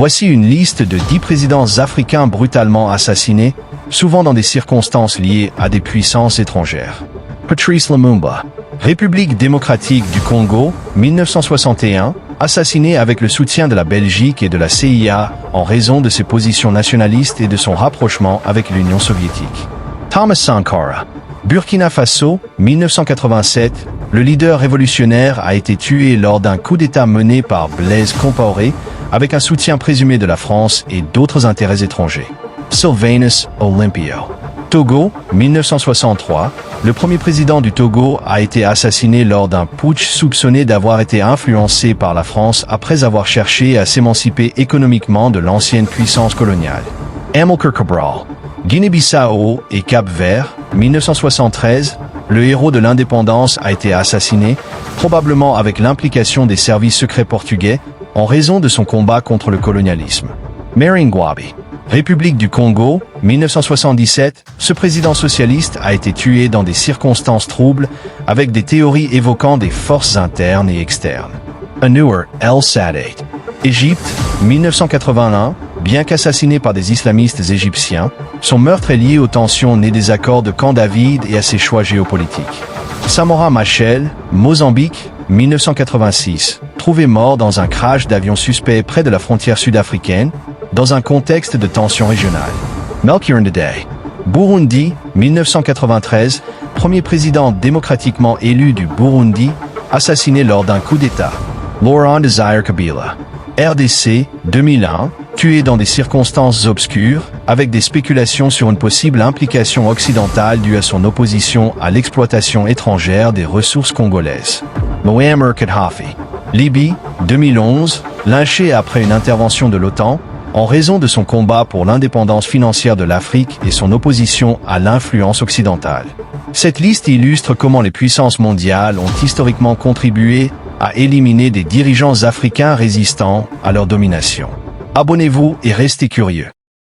Voici une liste de 10 présidents africains brutalement assassinés, souvent dans des circonstances liées à des puissances étrangères. Patrice Lumumba, République démocratique du Congo, 1961, assassiné avec le soutien de la Belgique et de la CIA en raison de ses positions nationalistes et de son rapprochement avec l'Union soviétique. Thomas Sankara, Burkina Faso, 1987, le leader révolutionnaire a été tué lors d'un coup d'État mené par Blaise Compaoré avec un soutien présumé de la France et d'autres intérêts étrangers. Sylvanus Olympio, Togo, 1963, le premier président du Togo a été assassiné lors d'un putsch soupçonné d'avoir été influencé par la France après avoir cherché à s'émanciper économiquement de l'ancienne puissance coloniale. Amilcar Cabral, Guinée-Bissau et Cap-Vert, 1973, le héros de l'indépendance a été assassiné, probablement avec l'implication des services secrets portugais, en raison de son combat contre le colonialisme. Mary Ngouabi, République du Congo, 1977, ce président socialiste a été tué dans des circonstances troubles, avec des théories évoquant des forces internes et externes. Anwar el-Sadat, Égypte, 1981, bien qu'assassiné par des islamistes égyptiens, son meurtre est lié aux tensions nées des accords de Camp David et à ses choix géopolitiques. Samora Machel, Mozambique, 1986, trouvé mort dans un crash d'avion suspect près de la frontière sud-africaine, dans un contexte de tension régionale. Melchior Ndadaye, Burundi, 1993, premier président démocratiquement élu du Burundi, assassiné lors d'un coup d'État. Laurent Désir Kabila, RDC, 2001, tué dans des circonstances obscures, avec des spéculations sur une possible implication occidentale due à son opposition à l'exploitation étrangère des ressources congolaises. Muammar Kadhafi, Libye, 2011, lynché après une intervention de l'OTAN, en raison de son combat pour l'indépendance financière de l'Afrique et son opposition à l'influence occidentale. Cette liste illustre comment les puissances mondiales ont historiquement contribué à éliminer des dirigeants africains résistants à leur domination. Abonnez-vous et restez curieux.